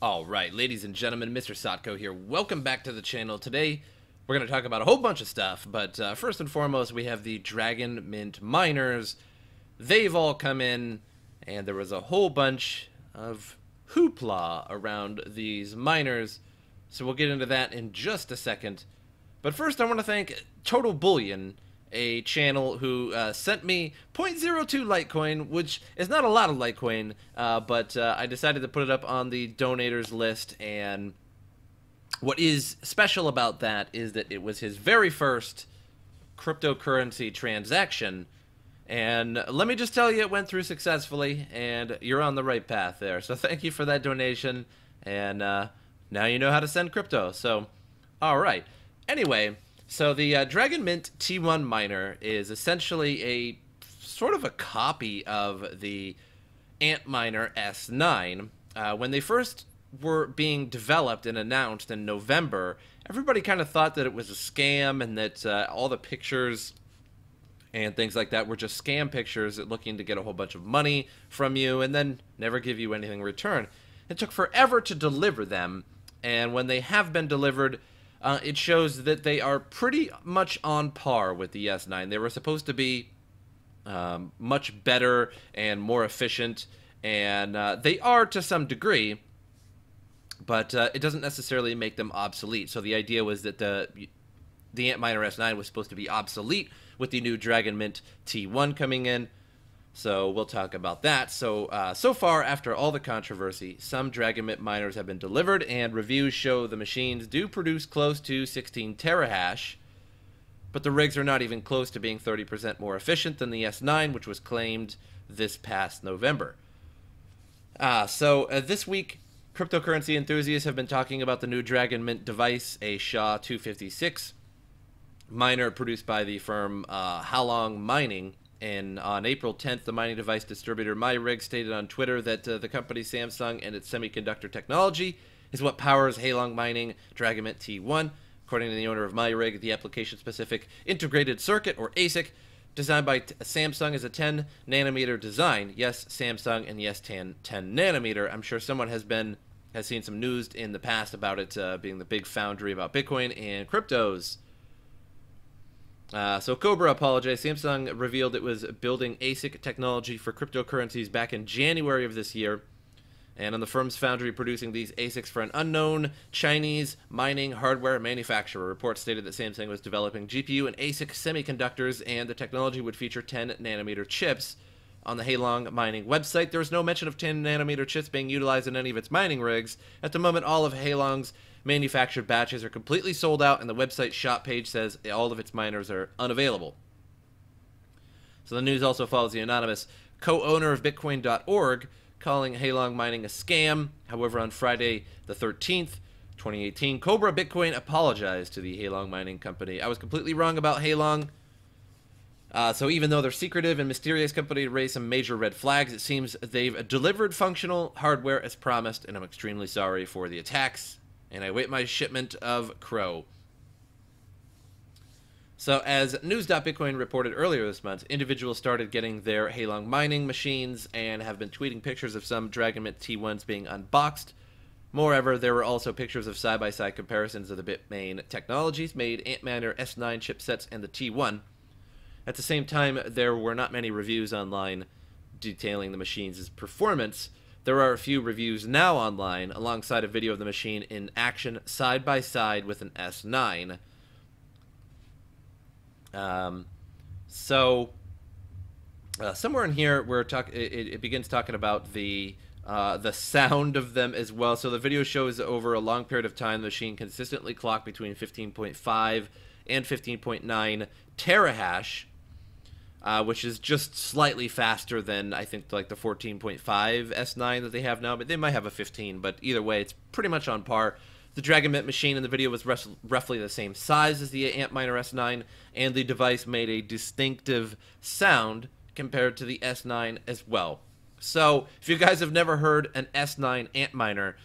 Alright, ladies and gentlemen, MrSotko here. Welcome back to the channel. Today, we're going to talk about a whole bunch of stuff, but first and foremost, we have the DragonMint miners. They've all come in, and there was a whole bunch of hoopla around these miners, so we'll get into that in just a second. But first, I want to thank Total Bullion, a channel who sent me 0.02 Litecoin, which is not a lot of Litecoin, but I decided to put it up on the donators list, and what is special about that is that it was his very first cryptocurrency transaction, and let me just tell you, it went through successfully, and you're on the right path there. So thank you for that donation, and now you know how to send crypto. So, alright. Anyway, so the DragonMint T1 miner is essentially a sort of a copy of the Antminer S9. When they first were being developed and announced in November, everybody kind of thought that it was a scam and that all the pictures and things like that were just scam pictures looking to get a whole bunch of money from you and then never give you anything in return. It took forever to deliver them, and when they have been delivered, it shows that they are pretty much on par with the S9. They were supposed to be much better and more efficient, and they are to some degree, but it doesn't necessarily make them obsolete. So the idea was that the Antminer S9 was supposed to be obsolete with the new DragonMint T1 coming in. So we'll talk about that. So far, after all the controversy, some DragonMint miners have been delivered, and reviews show the machines do produce close to 16 terahash, but the rigs are not even close to being 30% more efficient than the S9, which was claimed this past November. This week, cryptocurrency enthusiasts have been talking about the new DragonMint device, a SHA-256 miner produced by the firm Halong Mining. And on April 10th, the mining device distributor MyRig stated on Twitter that the company Samsung and its semiconductor technology is what powers Halong Mining DragonMint T1. According to the owner of MyRig, the application-specific integrated circuit, or ASIC, designed by Samsung, is a 10-nanometer design. Yes, Samsung, and yes, 10 nanometer. I'm sure someone has seen some news in the past about it being the big foundry about Bitcoin and cryptos. So Cobra apologized. Samsung revealed it was building ASIC technology for cryptocurrencies back in January of this year, and on the firm's foundry producing these ASICs for an unknown Chinese mining hardware manufacturer. Reports stated that Samsung was developing GPU and ASIC semiconductors, and the technology would feature 10-nanometer chips. On the Halong Mining website, there is no mention of 10-nanometer chips being utilized in any of its mining rigs. At the moment, all of Halong's manufactured batches are completely sold out, and the website shop page says all of its miners are unavailable. So the news also follows the anonymous co-owner of Bitcoin.org calling Halong Mining a scam. However, on Friday the 13th, 2018, Cobra Bitcoin apologized to the Halong Mining company. I was completely wrong about Halong. So even though they're secretive and mysterious company to raise some major red flags, it seems they've delivered functional hardware as promised, and I'm extremely sorry for the attacks, and I await my shipment of Crow. So as News.Bitcoin reported earlier this month, individuals started getting their Halong Mining machines and have been tweeting pictures of some DragonMint T1s being unboxed. Moreover, there were also pictures of side-by-side comparisons of the Bitmain technologies made Antminer S9 chipsets and the T1. At the same time, there were not many reviews online detailing the machine's performance. There are a few reviews now online, alongside a video of the machine in action side-by-side with an S9. Somewhere in here, it begins talking about the sound of them as well. So the video shows over a long period of time, the machine consistently clocked between 15.5 and 15.9 terahash. Which is just slightly faster than, I think, like the 14.5 S9 that they have now, but they might have a 15, but either way, it's pretty much on par. The DragonMint machine in the video was roughly the same size as the Antminer S9, and the device made a distinctive sound compared to the S9 as well. So, if you guys have never heard an S9 Antminer,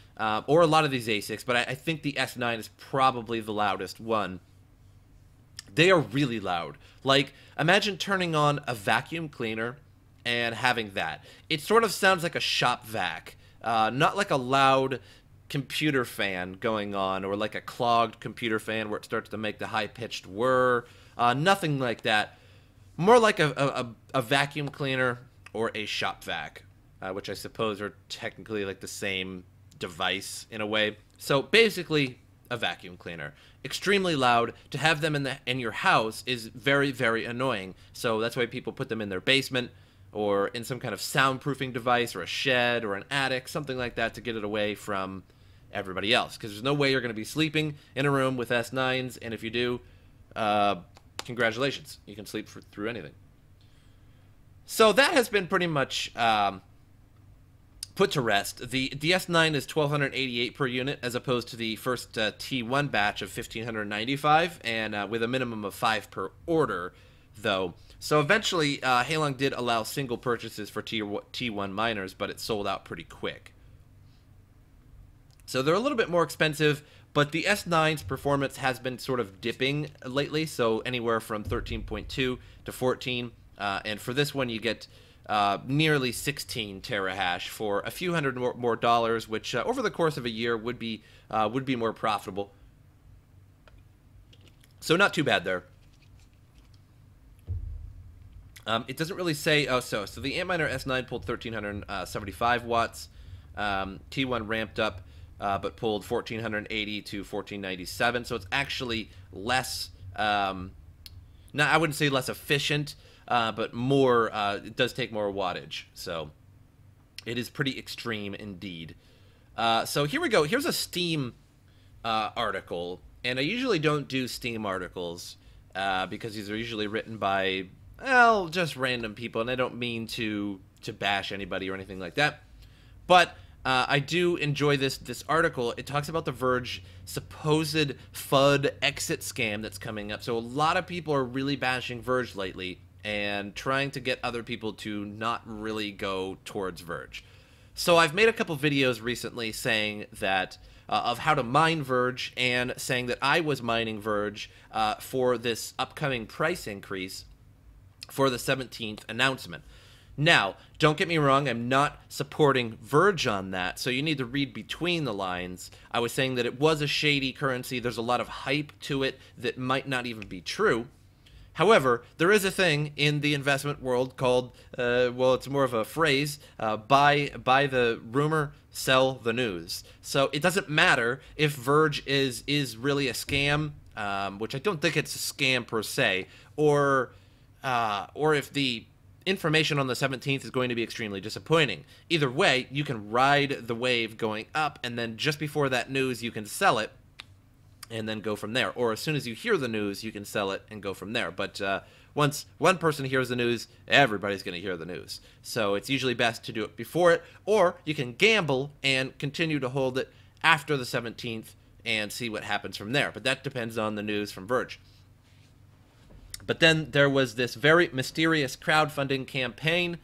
or a lot of these ASICs, but I think the S9 is probably the loudest one, they are really loud. Like, imagine turning on a vacuum cleaner and having that. It sort of sounds like a shop vac. Not like a loud, computer fan going on, or like a clogged computer fan where it starts to make the high-pitched whir. Nothing like that. More like a vacuum cleaner or a shop vac, which I suppose are technically like the same device in a way. So basically, a vacuum cleaner. Extremely loud. To have them in your house is very, very annoying. So that's why people put them in their basement or in some kind of soundproofing device or a shed or an attic, something like that, to get it away from everybody else. Because there's no way you're going to be sleeping in a room with S9s, and if you do, congratulations. You can sleep through anything. So that has been pretty much put to rest. The S9 is 1,288 per unit, as opposed to the first T1 batch of 1,595, and with a minimum of 5 per order, though. So eventually, Halong did allow single purchases for T1 miners, but it sold out pretty quick. So they're a little bit more expensive, but the S9's performance has been sort of dipping lately, so anywhere from 13.2 to 14. And for this one, you get nearly 16 terahash for a few hundred more dollars, which over the course of a year would be more profitable. So not too bad there. It doesn't really say. So the Antminer S9 pulled 1,375 watts. T1 ramped up, but pulled 1,480 to 1,497. So it's actually less. I wouldn't say less efficient, but more. It does take more wattage. So it is pretty extreme indeed. So here we go. Here's a Steam article, and I usually don't do Steam articles because these are usually written by, well, just random people, and I don't mean to bash anybody or anything like that. But I do enjoy this article. It talks about the Verge supposed FUD exit scam that's coming up. So a lot of people are really bashing Verge lately and trying to get other people to not really go towards Verge. So I've made a couple videos recently saying that of how to mine Verge, and saying that I was mining Verge for this upcoming price increase for the 17th announcement. Now, don't get me wrong, I'm not supporting Verge on that, so you need to read between the lines. I was saying that it was a shady currency. There's a lot of hype to it that might not even be true. However, there is a thing in the investment world called, well, it's more of a phrase, buy the rumor, sell the news. So it doesn't matter if Verge is really a scam, which I don't think it's a scam per se, or if the information on the 17th is going to be extremely disappointing. Either way, you can ride the wave going up, and then just before that news, you can sell it and then go from there. Or as soon as you hear the news, you can sell it and go from there. But once one person hears the news, everybody's going to hear the news. So it's usually best to do it before it, or you can gamble and continue to hold it after the 17th and see what happens from there. But that depends on the news from Verge. But then there was this very mysterious crowdfunding campaign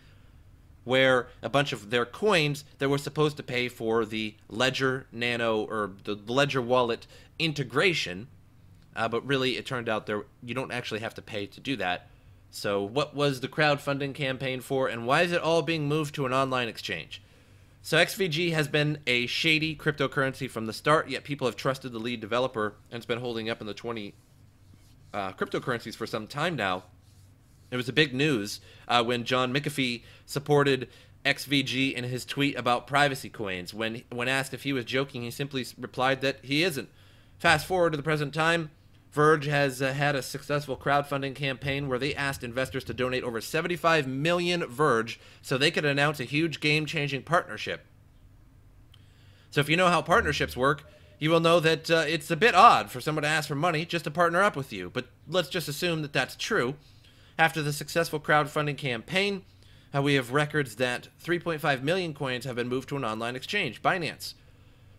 where a bunch of their coins that were supposed to pay for the Ledger Nano, or the Ledger wallet integration, but really it turned out you don't actually have to pay to do that. So what was the crowdfunding campaign for, and why is it all being moved to an online exchange? So XVG has been a shady cryptocurrency from the start, yet people have trusted the lead developer, and it's been holding up in the 20 cryptocurrencies for some time now. It was a big news when John McAfee supported XVG in his tweet about privacy coins. When asked if he was joking, he simply replied that he isn't. Fast forward to the present time, Verge has had a successful crowdfunding campaign where they asked investors to donate over 75 million Verge so they could announce a huge game-changing partnership. So if you know how partnerships work, you will know that it's a bit odd for someone to ask for money just to partner up with you. But let's just assume that that's true. After the successful crowdfunding campaign, we have records that 3.5 million coins have been moved to an online exchange, Binance.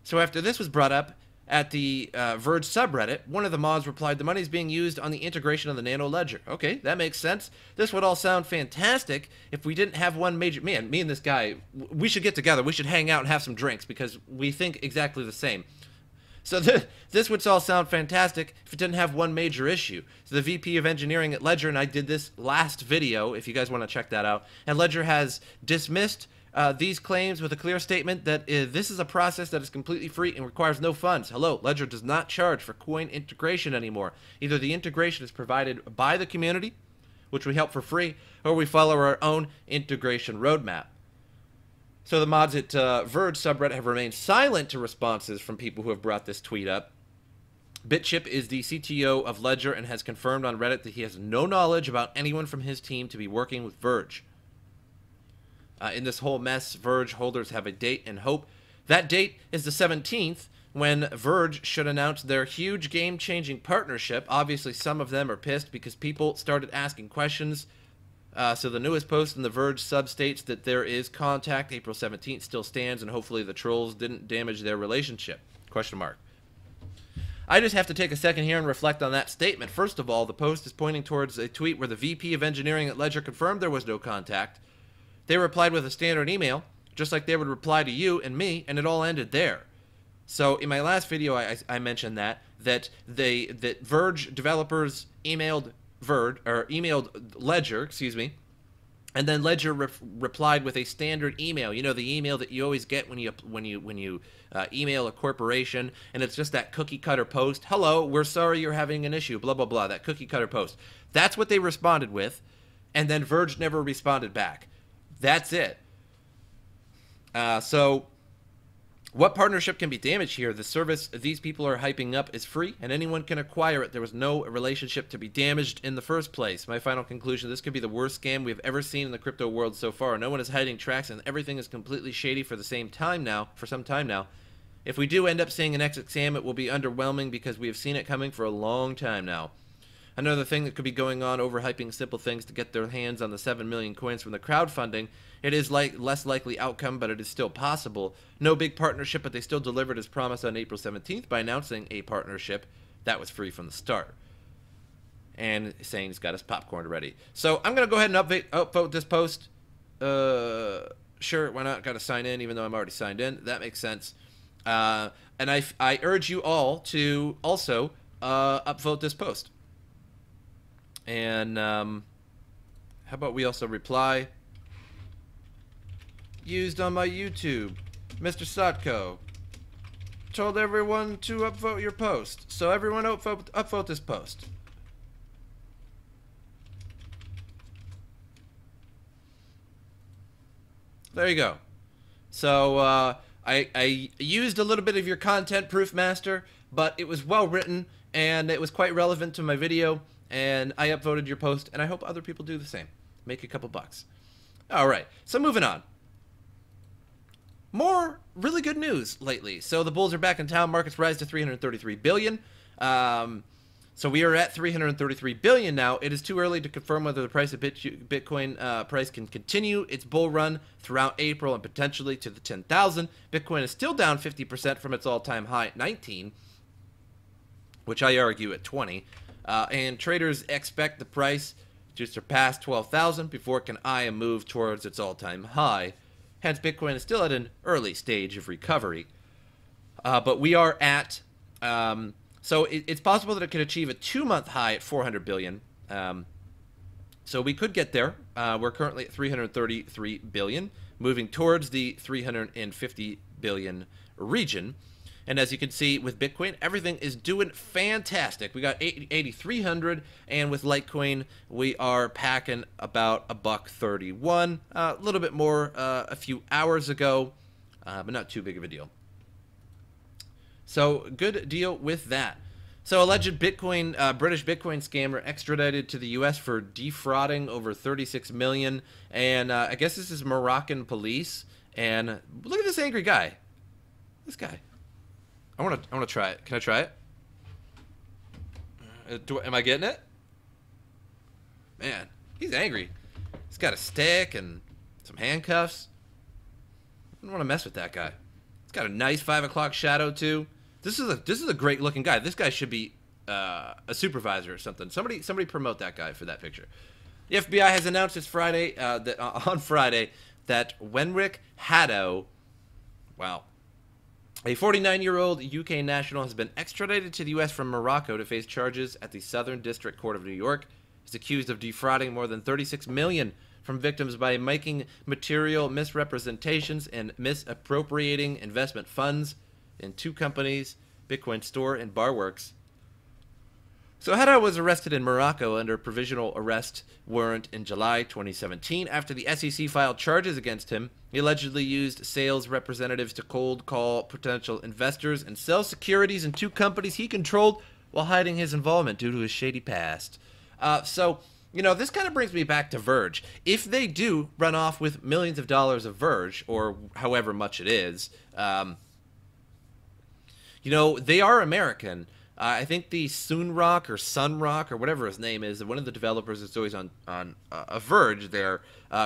So after this was brought up at the Verge subreddit, one of the mods replied, "The money is being used on the integration of the Nano Ledger." Okay, that makes sense. This would all sound fantastic if we didn't have one major... Man, me and this guy, we should get together. We should hang out and have some drinks because we think exactly the same. So this would all sound fantastic if it didn't have one major issue. So the VP of Engineering at Ledger, and I did this last video, if you guys want to check that out, and Ledger has dismissed these claims with a clear statement that this is a process that is completely free and requires no funds. Hello, Ledger does not charge for coin integration anymore. Either the integration is provided by the community, which we help for free, or we follow our own integration roadmap. So the mods at Verge subreddit have remained silent to responses from people who have brought this tweet up. BitChip is the CTO of Ledger and has confirmed on Reddit that he has no knowledge about anyone from his team to be working with Verge. In this whole mess, Verge holders have a date and hope. That date is the 17th, when Verge should announce their huge game-changing partnership. Obviously, some of them are pissed because people started asking questions. So the newest post in the Verge sub states that there is contact. April 17th still stands, and hopefully the trolls didn't damage their relationship. Question mark. I just have to take a second here and reflect on that statement. First of all, the post is pointing towards a tweet where the VP of Engineering at Ledger confirmed there was no contact. They replied with a standard email, just like they would reply to you and me, and it all ended there. So in my last video, I mentioned that Verge developers emailed Ledger, and then Ledger replied with a standard email. You know, the email that you always get when you email a corporation, and it's just that cookie cutter post. Hello, we're sorry you're having an issue. Blah blah blah. That cookie cutter post. That's what they responded with, and then Verge never responded back. That's it. So what partnership can be damaged here? The service these people are hyping up is free, and anyone can acquire it. There was no relationship to be damaged in the first place. My final conclusion, this could be the worst scam we've ever seen in the crypto world so far. No one is hiding tracks, and everything is completely shady for some time now. If we do end up seeing an exit scam, it will be underwhelming because we have seen it coming for a long time now. Another thing that could be going on, overhyping simple things to get their hands on the 7 million coins from the crowdfunding. It is less likely outcome, but it is still possible. No big partnership, but they still delivered as promised on April 17th by announcing a partnership that was free from the start. And saying he's got his popcorn ready. So I'm going to go ahead and upvote this post. Sure, why not? Got to sign in, even though I'm already signed in. That makes sense. And I urge you all to also upvote this post. And how about we also reply? Used on my YouTube, MrSotko told everyone to upvote your post. So everyone upvote this post. There you go. So I used a little bit of your content, Proof Master, but it was well written and it was quite relevant to my video. And I upvoted your post, and I hope other people do the same. Make a couple bucks. All right, so moving on. More really good news lately. So the bulls are back in town. Markets rise to 333 billion. So we are at 333 billion now. It is too early to confirm whether the price of Bitcoin price can continue its bull run throughout April and potentially to the 10,000. Bitcoin is still down 50% from its all-time high at 19, which I argue at 20. And traders expect the price to surpass 12,000 before it can eye a move towards its all-time high. Hence, Bitcoin is still at an early stage of recovery. But we are at... so it's possible that it could achieve a 2-month high at 400 billion. So we could get there. We're currently at 333 billion, moving towards the 350 billion region. And as you can see with Bitcoin, everything is doing fantastic. We got 8,300, and with Litecoin, we are packing about $1.31. A little bit more a few hours ago, but not too big of a deal. So good deal with that. So alleged British Bitcoin scammer extradited to the U.S. for defrauding over 36 million, and I guess this is Moroccan police. And look at this angry guy. This guy. I want to try it. Can I try it? Am I getting it? Man, he's angry. He's got a stick and some handcuffs. I don't want to mess with that guy. He's got a nice 5 o'clock shadow too. This is a great looking guy. This guy should be a supervisor or something. Somebody promote that guy for that picture. The FBI has announced this Friday on Friday that Wenrick Haddo, wow. A 49-year-old UK national has been extradited to the U.S. from Morocco to face charges at the Southern District Court of New York. He's accused of defrauding more than 36 million from victims by making material misrepresentations and misappropriating investment funds in 2 companies, Bitcoin Store and Barworks. So Haddad was arrested in Morocco under a provisional arrest warrant in July 2017 after the SEC filed charges against him. He allegedly used sales representatives to cold call potential investors and sell securities in 2 companies he controlled while hiding his involvement due to his shady past. So, this kind of brings me back to Verge. If they do run off with millions of dollars of Verge, or however much it is, they are American. I think the Sunrock or Sunrock or whatever his name is, one of the developers that's always on a Verge there,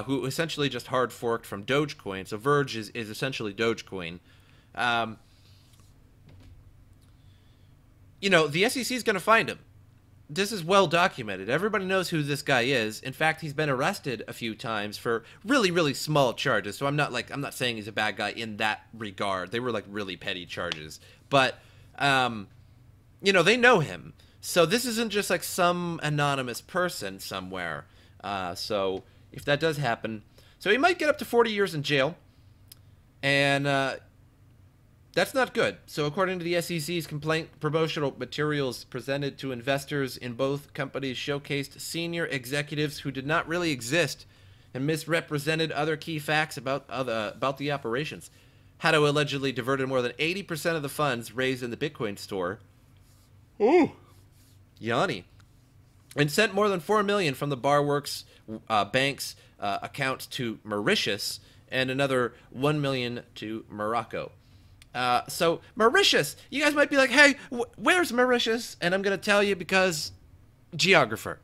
who essentially just hard forked from Dogecoin. So Verge is essentially Dogecoin. The SEC is going to find him. This is well documented. Everybody knows who this guy is. In fact, he's been arrested a few times for really, really small charges. So I'm not saying he's a bad guy in that regard. They were like really petty charges. But they know him. So this isn't just like some anonymous person somewhere. So if that does happen, so he might get up to 40 years in jail. And that's not good. So according to the SEC's complaint, promotional materials presented to investors in both companies showcased senior executives who did not really exist and misrepresented other key facts about the operations. Haddad allegedly diverted more than 80% of the funds raised in the Bitcoin store. Ooh, Yanni. And sent more than $4 million from the Barworks bank's accounts to Mauritius and another $1 million to Morocco. So Mauritius, you guys might be like, hey, where's Mauritius? And I'm going to tell you because geographer.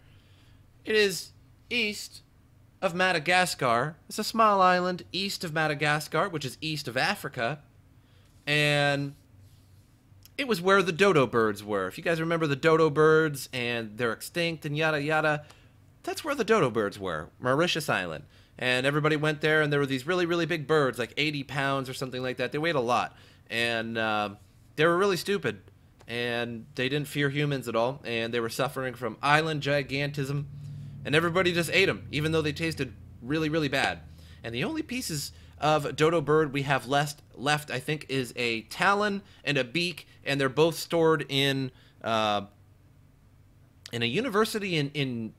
It is east of Madagascar. It's a small island east of Madagascar, which is east of Africa. And it was where the dodo birds were. If you guys remember the dodo birds and they're extinct and yada yada, that's where the dodo birds were, Mauritius Island. And everybody went there, and there were these really, really big birds, like 80 pounds or something like that. They weighed a lot. And they were really stupid. And they didn't fear humans at all. And they were suffering from island gigantism. And everybody just ate them, even though they tasted really, really bad. And the only pieces of dodo bird we have left, I think, is a talon and a beak. And they're both stored in a university in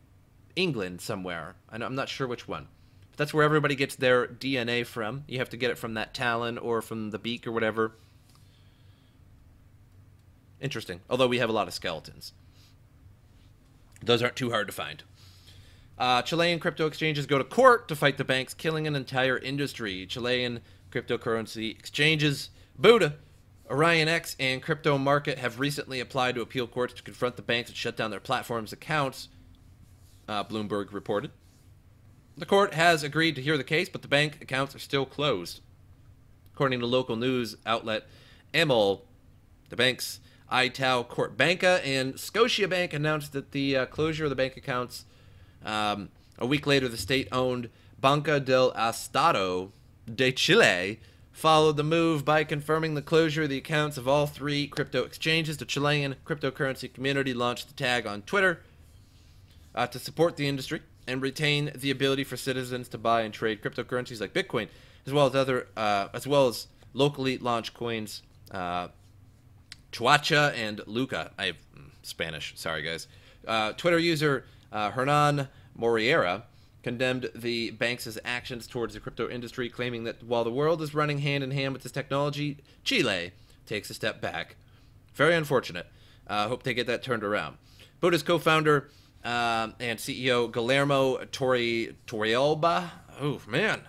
England somewhere. I'm not sure which one. But that's where everybody gets their DNA from. You have to get it from that talon or from the beak or whatever. Interesting. Although we have a lot of skeletons. Those aren't too hard to find. Chilean crypto exchanges go to court to fight the banks killing an entire industry. Chilean cryptocurrency exchanges, Buddha, Orion X, and Crypto Market have recently applied to appeal courts to confront the banks and shut down their platform's accounts, Bloomberg reported. The court has agreed to hear the case, but the bank accounts are still closed. According to local news outlet Emol, the banks Itaú Corp Banca and Scotiabank announced that the closure of the bank accounts. A week later, the state-owned Banca del Estado de Chile followed the move by confirming the closure of the accounts of all 3 crypto exchanges. The Chilean cryptocurrency community launched the tag on Twitter to support the industry and retain the ability for citizens to buy and trade cryptocurrencies like Bitcoin, as well as locally launched coins, Chuacha and Luca. I have Spanish. Sorry, guys. Twitter user Hernan Moriera condemned the banks' actions towards the crypto industry, claiming that while the world is running hand in hand with this technology, Chile takes a step back. Very unfortunate. Hope they get that turned around. Buddha's co-founder and CEO Guillermo Torrealba. Oh, man.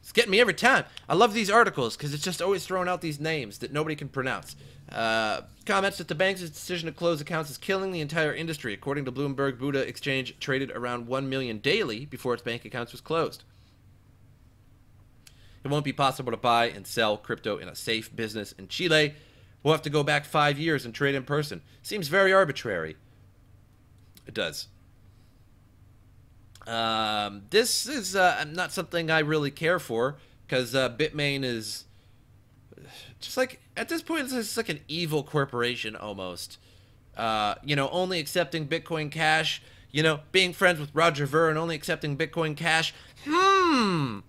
It's getting me every time. I love these articles because it's just always throwing out these names that nobody can pronounce. Comments that the bank's decision to close accounts is killing the entire industry. According to Bloomberg, Buddha Exchange traded around 1 million daily before its bank accounts was closed. It won't be possible to buy and sell crypto in a safe business in Chile. We'll have to go back 5 years and trade in person. Seems very arbitrary. It does. This is not something I really care for because Bitmain is just like, at this point, it's just like an evil corporation almost. Only accepting Bitcoin Cash. You know, being friends with Roger Ver and only accepting Bitcoin Cash. I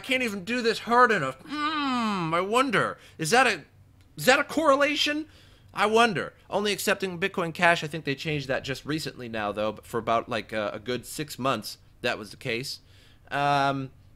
can't even do this hard enough. I wonder. Is that a correlation? I wonder. Only accepting Bitcoin Cash, I think they changed that just recently now, though. But for about like a good 6 months, that was the case.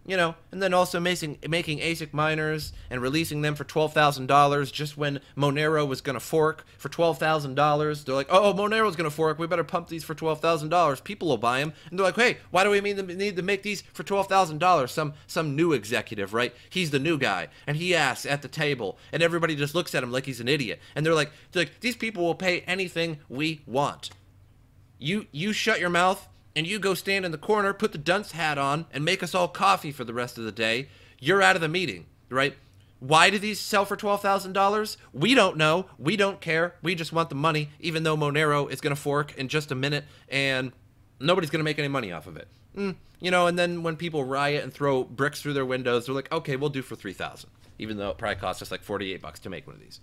You know, and then also making ASIC miners and releasing them for $12,000 just when Monero was going to fork for $12,000. They're like, oh, Monero's going to fork. We better pump these for $12,000. People will buy them. And they're like, hey, why do we need to make these for $12,000? Some new executive, right? He's the new guy. And he asks at the table. And everybody just looks at him like he's an idiot. And they're like, these people will pay anything we want. You shut your mouth. And you go stand in the corner, put the dunce hat on, and make us all coffee for the rest of the day, you're out of the meeting, right? Why do these sell for $12,000? We don't know. We don't care. We just want the money, even though Monero is going to fork in just a minute, and nobody's going to make any money off of it. You know, and then when people riot and throw bricks through their windows, they're like, okay, we'll do for $3,000, even though it probably costs us like $48 to make one of these.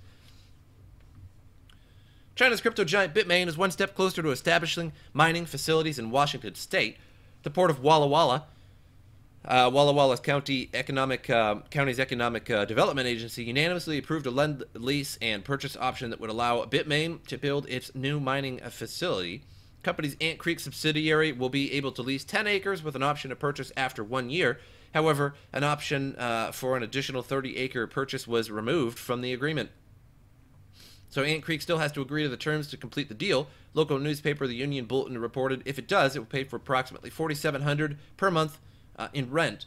China's crypto giant Bitmain is one step closer to establishing mining facilities in Washington state. The port of Walla Walla, Walla Walla's county's economic development agency, unanimously approved a lend, lease, and purchase option that would allow Bitmain to build its new mining facility. Company's Ant Creek subsidiary will be able to lease 10 acres with an option to purchase after 1 year. However, an option for an additional 30-acre purchase was removed from the agreement. So Ant Creek still has to agree to the terms to complete the deal. Local newspaper The Union Bulletin reported if it does, it will pay for approximately $4,700 per month in rent.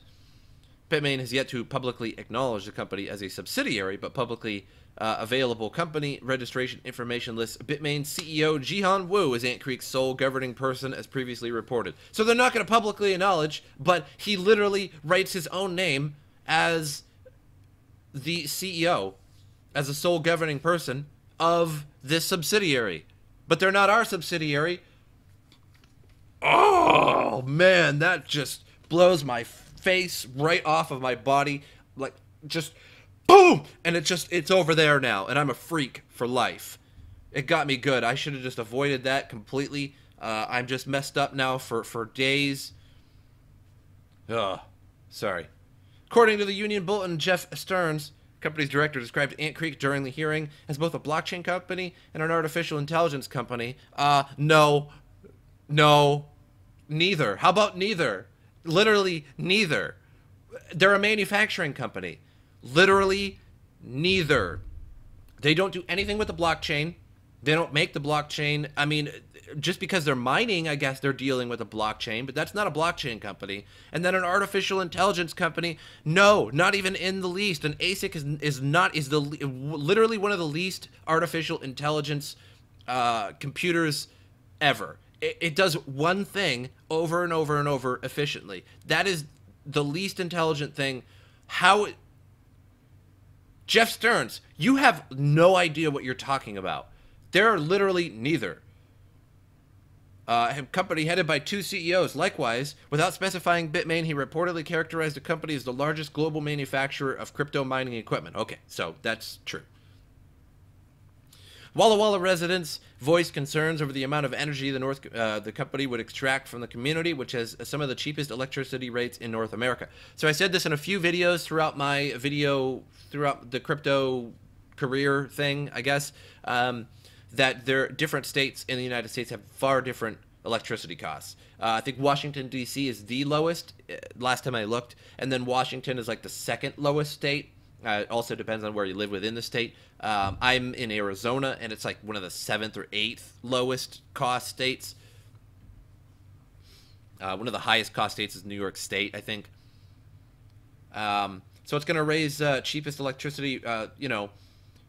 Bitmain has yet to publicly acknowledge the company as a subsidiary, but publicly available company registration information lists Bitmain CEO Jihan Wu as Ant Creek's sole governing person, as previously reported. So they're not going to publicly acknowledge, but he literally writes his own name as the CEO, as a sole governing person of this subsidiary. But they're not our subsidiary. Oh, man, that just blows my face right off of my body. Like, just boom! And it's over there now, and I'm a freak for life. It got me good. I should have just avoided that completely. I'm just messed up now for days. Ugh. Sorry. According to the Union Bulletin, Jeff Stearns, company's director, described Ant Creek during the hearing as both a blockchain company and an artificial intelligence company. No, neither. How about neither? Literally neither. They're a manufacturing company. Literally neither. They don't do anything with the blockchain. They don't make the blockchain. I mean, just because they're mining, I guess they're dealing with a blockchain, but that's not a blockchain company. And then an artificial intelligence company, no, not even in the least. An ASIC is literally one of the least artificial intelligence computers ever. It does one thing over and over and over efficiently. That is the least intelligent thing. Jeff Stearns, you have no idea what you're talking about. They're literally neither. A company headed by 2 CEOs. Likewise, without specifying Bitmain, he reportedly characterized the company as the largest global manufacturer of crypto mining equipment. Okay, so that's true. Walla Walla residents voiced concerns over the amount of energy the company would extract from the community, which has some of the cheapest electricity rates in North America. So I said this in a few videos throughout the crypto career thing, I guess, that there different states in the United States have far different electricity costs. I think Washington, D.C. is the lowest, last time I looked, and then Washington is like the second lowest state. It also depends on where you live within the state. I'm in Arizona, and it's like one of the 7th or 8th lowest cost states. One of the highest cost states is New York State, I think. So it's going to raise cheapest electricity,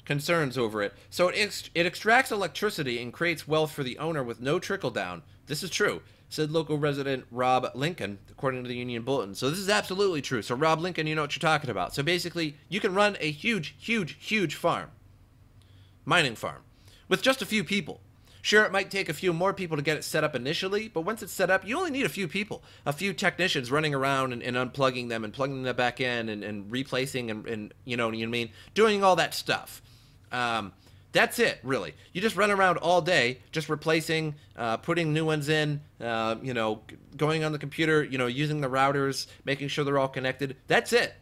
concerns over it. So it extracts electricity and creates wealth for the owner with no trickle down. This is true, said local resident Rob Lincoln, according to the Union Bulletin. So this is absolutely true. So Rob Lincoln, you know what you're talking about. So basically, you can run a huge farm, mining farm, with just a few people. Sure, it might take a few more people to get it set up initially, but once it's set up, you only need a few people, a few technicians running around and unplugging them and plugging them back in and replacing and you know what I mean, doing all that stuff. That's it, really. You just run around all day, just replacing, putting new ones in, you know, going on the computer, you know, using the routers, making sure they're all connected. That's it.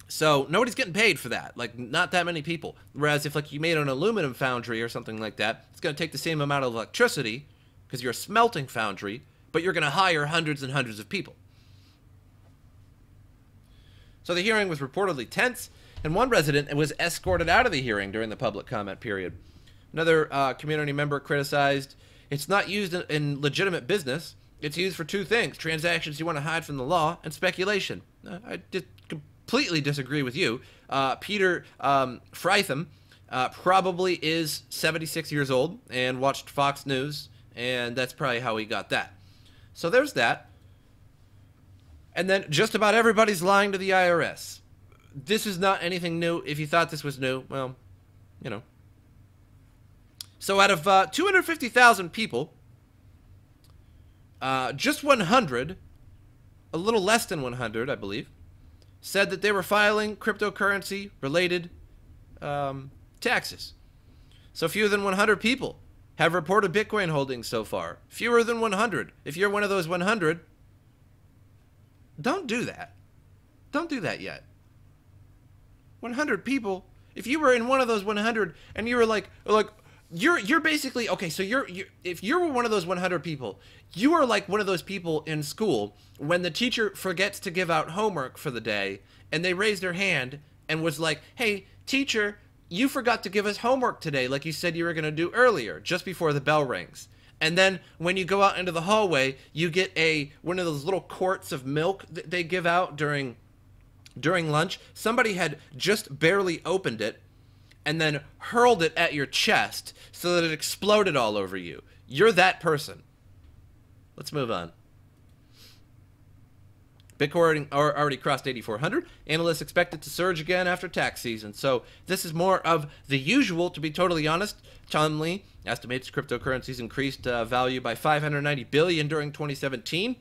So nobody's getting paid for that, like not that many people. Whereas if like you made an aluminum foundry or something like that, it's going to take the same amount of electricity because you're a smelting foundry, but you're going to hire hundreds and hundreds of people. So the hearing was reportedly tense, and one resident was escorted out of the hearing during the public comment period. Another community member criticized, it's not used in legitimate business. It's used for two things: transactions you want to hide from the law and speculation. I completely disagree with you. Peter Fritham probably is 76 years old and watched Fox News, and that's probably how he got that. So there's that. And then just about everybody's lying to the IRS. This is not anything new. If you thought this was new, well, you know. So out of 250,000 people, just 100, a little less than 100, I believe, said that they were filing cryptocurrency-related taxes. So fewer than 100 people have reported Bitcoin holdings so far. Fewer than 100. If you're one of those 100, don't do that. Don't do that yet. 100 people. If you were in one of those 100 and you were like you're basically okay. So if you were one of those 100 people, you are like one of those people in school when the teacher forgets to give out homework for the day and they raise their hand and was like, "Hey, teacher, you forgot to give us homework today, like you said you were going to do earlier, just before the bell rings." And then when you go out into the hallway, you get one of those little quarts of milk that they give out during lunch. Somebody had just barely opened it and then hurled it at your chest so that it exploded all over you. You're that person. Let's move on. Bitcoin already crossed 8,400. Analysts expect it to surge again after tax season. So this is more of the usual, to be totally honest. Tom Lee estimates cryptocurrencies increased value by $590 billion during 2017.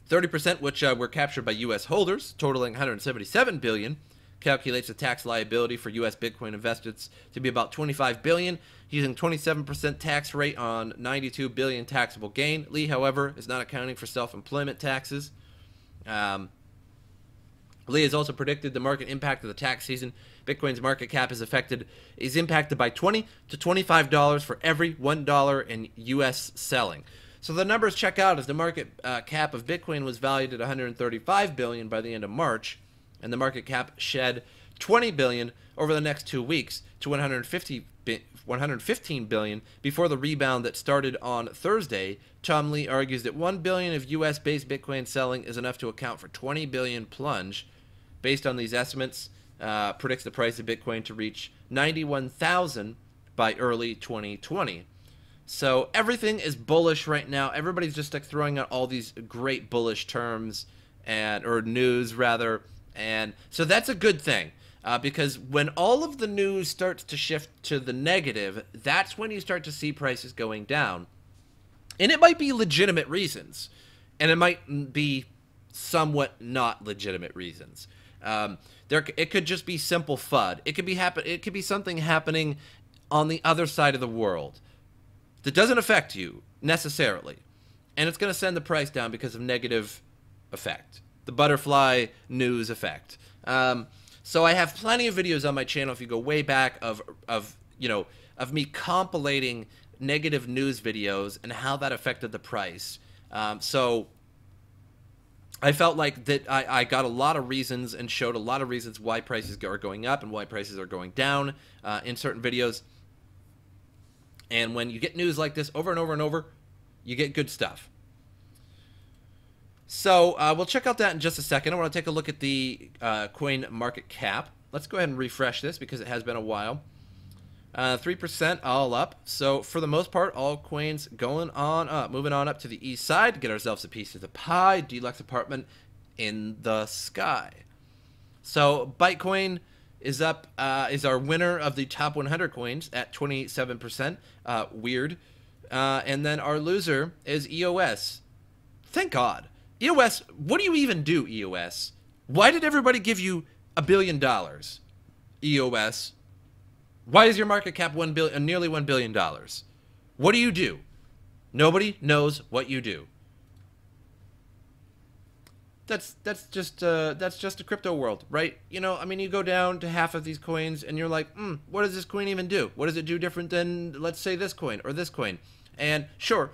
30% which were captured by U.S. holders, totaling $177 billion. Calculates the tax liability for U.S. Bitcoin investors to be about $25 billion, using 27% tax rate on $92 billion taxable gain. Lee, however, is not accounting for self-employment taxes. Lee has also predicted the market impact of the tax season. Bitcoin's market cap is impacted by $20 to $25 for every $1 in U.S. selling. So the numbers check out as the market cap of Bitcoin was valued at $135 billion by the end of March, and the market cap shed $20 billion over the next 2 weeks to $115 billion before the rebound that started on Thursday. Tom Lee argues that $1 billion of U.S.-based Bitcoin selling is enough to account for $20 billion plunge. Based on these estimates, predicts the price of Bitcoin to reach $91,000 by early 2020. So everything is bullish right now. Everybody's just like throwing out all these great bullish terms or news rather. And so that's a good thing because when all of the news starts to shift to the negative, that's when you start to see prices going down. And it might be legitimate reasons, and it might be somewhat not legitimate reasons. It could just be simple FUD. It could be something happening on the other side of the world that doesn't affect you necessarily, and it's going to send the price down because of negative effect. The butterfly news effect. So I have plenty of videos on my channel if you go way back of me compilating negative news videos and how that affected the price. So I felt like that I got a lot of reasons and showed a lot of reasons why prices are going up and why prices are going down in certain videos. And when you get news like this over and over and over, you get good stuff. So we'll check out that in just a second. I want to take a look at the coin market cap. Let's go ahead and refresh this because it has been a while. 3% all up. So for the most part, all coins going on up. Moving on up to the east side to get ourselves a piece of the pie. Deluxe apartment in the sky. So Bitcoin is up, is our winner of the top 100 coins at 27%. Weird. And then our loser is EOS. Thank God. EOS, what do you even do, EOS? Why did everybody give you $1 billion? EOS, Why is your market cap nearly $1 billion? What do you do? Nobody knows what you do. That's just a crypto world, right? You know, I mean, you go down to half of these coins and you're like, what does this coin even do? What does it do different than, let's say, this coin or this coin? And sure,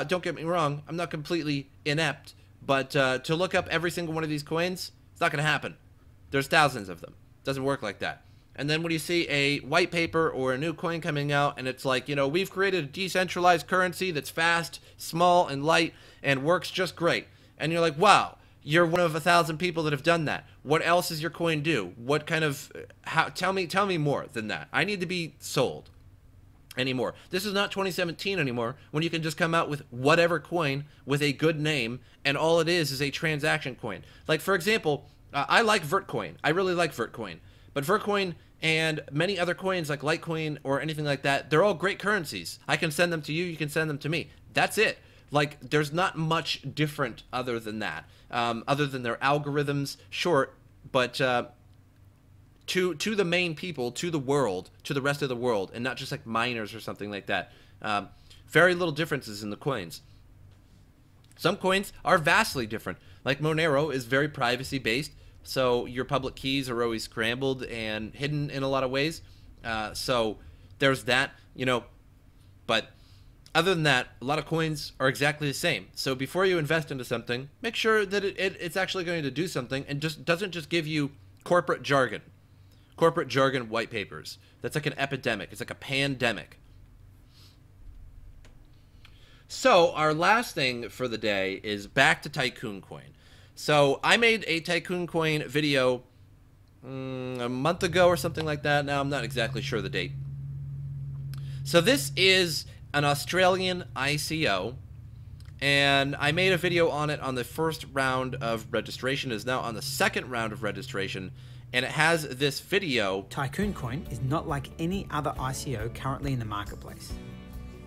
don't get me wrong, I'm not completely inept, but to look up every single one of these coins, it's not going to happen. There's thousands of them. It doesn't work like that. And then when you see a white paper or a new coin coming out and it's like, you know, we've created a decentralized currency that's fast, small, and light and works just great. And you're like, wow, you're one of 1,000 people that have done that. What else does your coin do? What kind of, tell me more than that. I need to be sold anymore. This is not 2017 anymore when you can just come out with whatever coin with a good name and all it is a transaction coin. Like, for example, I like Vertcoin. I really like Vertcoin. But Vertcoin and many other coins like Litecoin or anything like that, they're all great currencies. I can send them to you, you can send them to me. That's it. Like, there's not much different other than that. Other than their algorithms, short, but to the main people, to the world, to the rest of the world, and not just like miners or something like that. Very little differences in the coins. Some coins are vastly different. Like Monero is very privacy-based, so your public keys are always scrambled and hidden in a lot of ways. So there's that, you know, but other than that, a lot of coins are exactly the same. So before you invest into something, make sure that it's actually going to do something and just doesn't just give you corporate jargon white papers. That's like an epidemic. It's like a pandemic. So our last thing for the day is back to Tycoon Coin. So I made a Tycoon Coin video a month ago or something like that. Now I'm not exactly sure the date. So this is an Australian ICO, and I made a video on it on the first round of registration. It is now on the second round of registration, and it has this video. Tycoon Coin is not like any other ICO currently in the marketplace.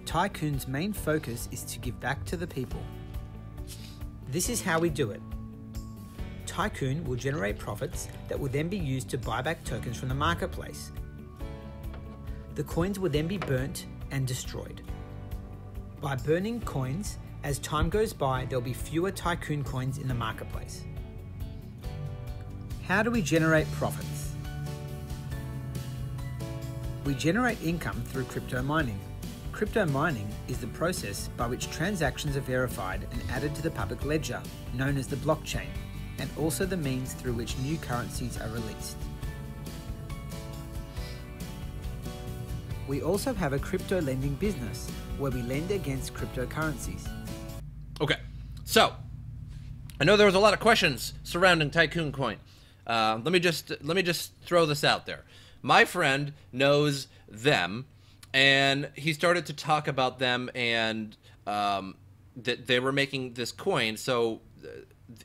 Tycoon's main focus is to give back to the people. This is how we do it. Tycoon will generate profits that will then be used to buy back tokens from the marketplace. The coins will then be burnt and destroyed. By burning coins, as time goes by, there'll be fewer Tycoon coins in the marketplace. How do we generate profits? We generate income through crypto mining. Crypto mining is the process by which transactions are verified and added to the public ledger, known as the blockchain, and also the means through which new currencies are released. We also have a crypto lending business where we lend against cryptocurrencies. Okay, so I know there was a lot of questions surrounding Tycoon Coin. Let me just throw this out there. My friend knows them, and he started to talk about them and that they were making this coin. So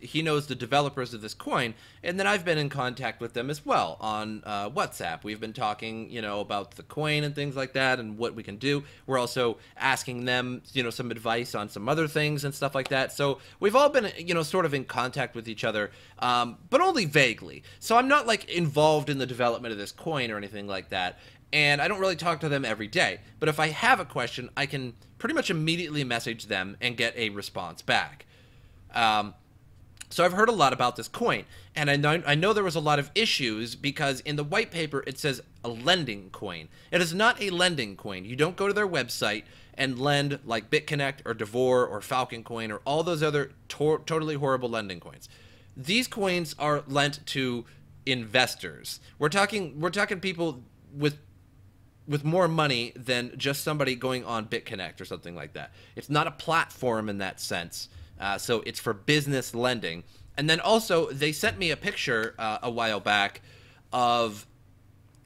he knows the developers of this coin, and then I've been in contact with them as well on WhatsApp. We've been talking, you know, about the coin and things like that and what we can do. We're also asking them, you know, some advice on some other things and stuff like that. So we've all been, you know, sort of in contact with each other, but only vaguely. So I'm not like involved in the development of this coin or anything like that. And I don't really talk to them every day. But if I have a question, I can pretty much immediately message them and get a response back. So I've heard a lot about this coin, and I know there was a lot of issues because in the white paper it says a lending coin. It is not a lending coin. You don't go to their website and lend like BitConnect or Devor or Falcon Coin or all those other totally horrible lending coins. These coins are lent to investors. We're talking people with more money than just somebody going on BitConnect or something like that. It's not a platform in that sense. So it's for business lending. And then also they sent me a picture a while back of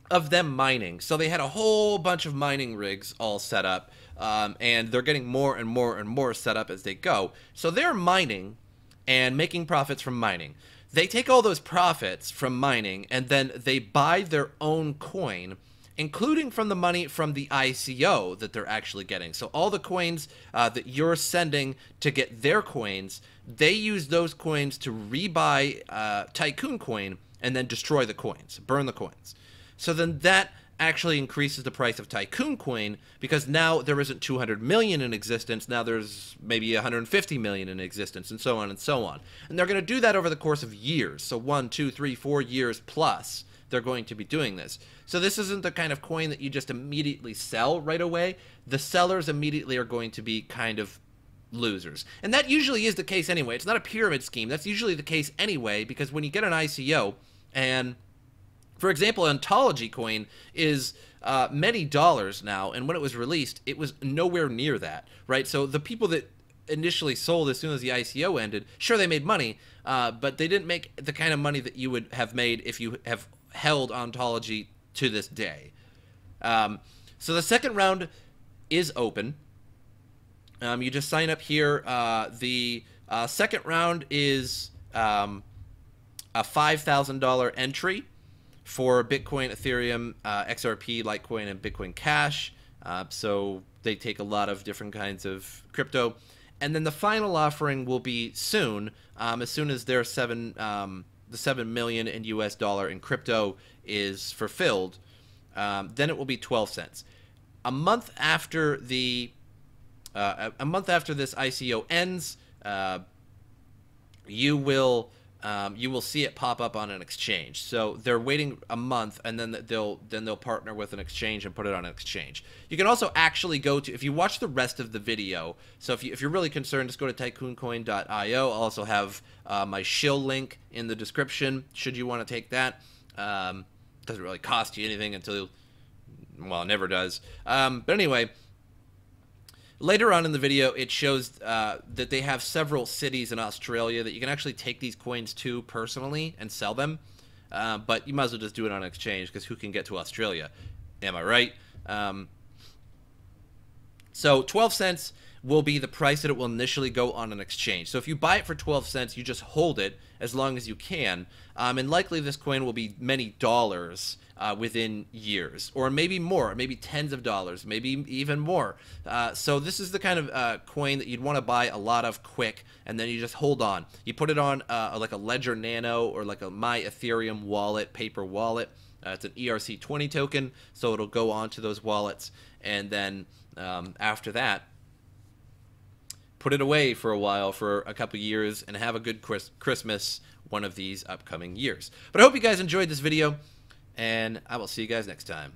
them mining. So they had a whole bunch of mining rigs all set up, and they're getting more and more and more set up as they go. So they're mining and making profits from mining. They take all those profits from mining and then they buy their own coin, including from the money from the ICO that they're actually getting. So all the coins that you're sending to get their coins, they use those coins to rebuy Tycoon Coin and then destroy the coins, burn the coins. So then that actually increases the price of Tycoon Coin, because now there isn't 200 million in existence, now there's maybe 150 million in existence, and so on and so on. And they're going to do that over the course of years, so 1, 2, 3, 4 years plus they're going to be doing this. So this isn't the kind of coin that you just immediately sell right away. The sellers immediately are going to be kind of losers. And that usually is the case anyway. It's not a pyramid scheme. That's usually the case anyway, because when you get an ICO, and for example, Ontology coin is many dollars now, and when it was released, it was nowhere near that, right? So the people that initially sold as soon as the ICO ended, sure, they made money, but they didn't make the kind of money that you would have made if you have held Ontology to this day. So the second round is open. You just sign up here. The second round is a $5,000 entry for Bitcoin, Ethereum, XRP, Litecoin, and Bitcoin Cash. So they take a lot of different kinds of crypto. And then the final offering will be soon, as soon as their the 7 million in US dollar in crypto is fulfilled. Then it will be 12 cents. A month after this ICO ends, you will see it pop up on an exchange. So they're waiting a month, and then they'll partner with an exchange and put it on an exchange. You can also actually go to, if you watch the rest of the video, so if you're really concerned, just go to tycooncoin.io. I'll also have my shill link in the description should you want to take that. Doesn't really cost you anything until, well, it never does. But anyway, later on in the video, it shows that they have several cities in Australia that you can actually take these coins to personally and sell them. But you might as well just do it on an exchange, because who can get to Australia? Am I right? So 12 cents will be the price that it will initially go on an exchange. So if you buy it for 12 cents, you just hold it as long as you can. And likely this coin will be many dollars within years, or maybe more, maybe tens of dollars, maybe even more. So this is the kind of coin that you'd want to buy a lot of quick, and then you just hold on. You put it on like a Ledger Nano or like a My Ethereum wallet, paper wallet. It's an ERC20 token, so it'll go on to those wallets, and then after that, put it away for a while, for a couple years, and have a good Christmas one of these upcoming years. But I hope you guys enjoyed this video, and I will see you guys next time.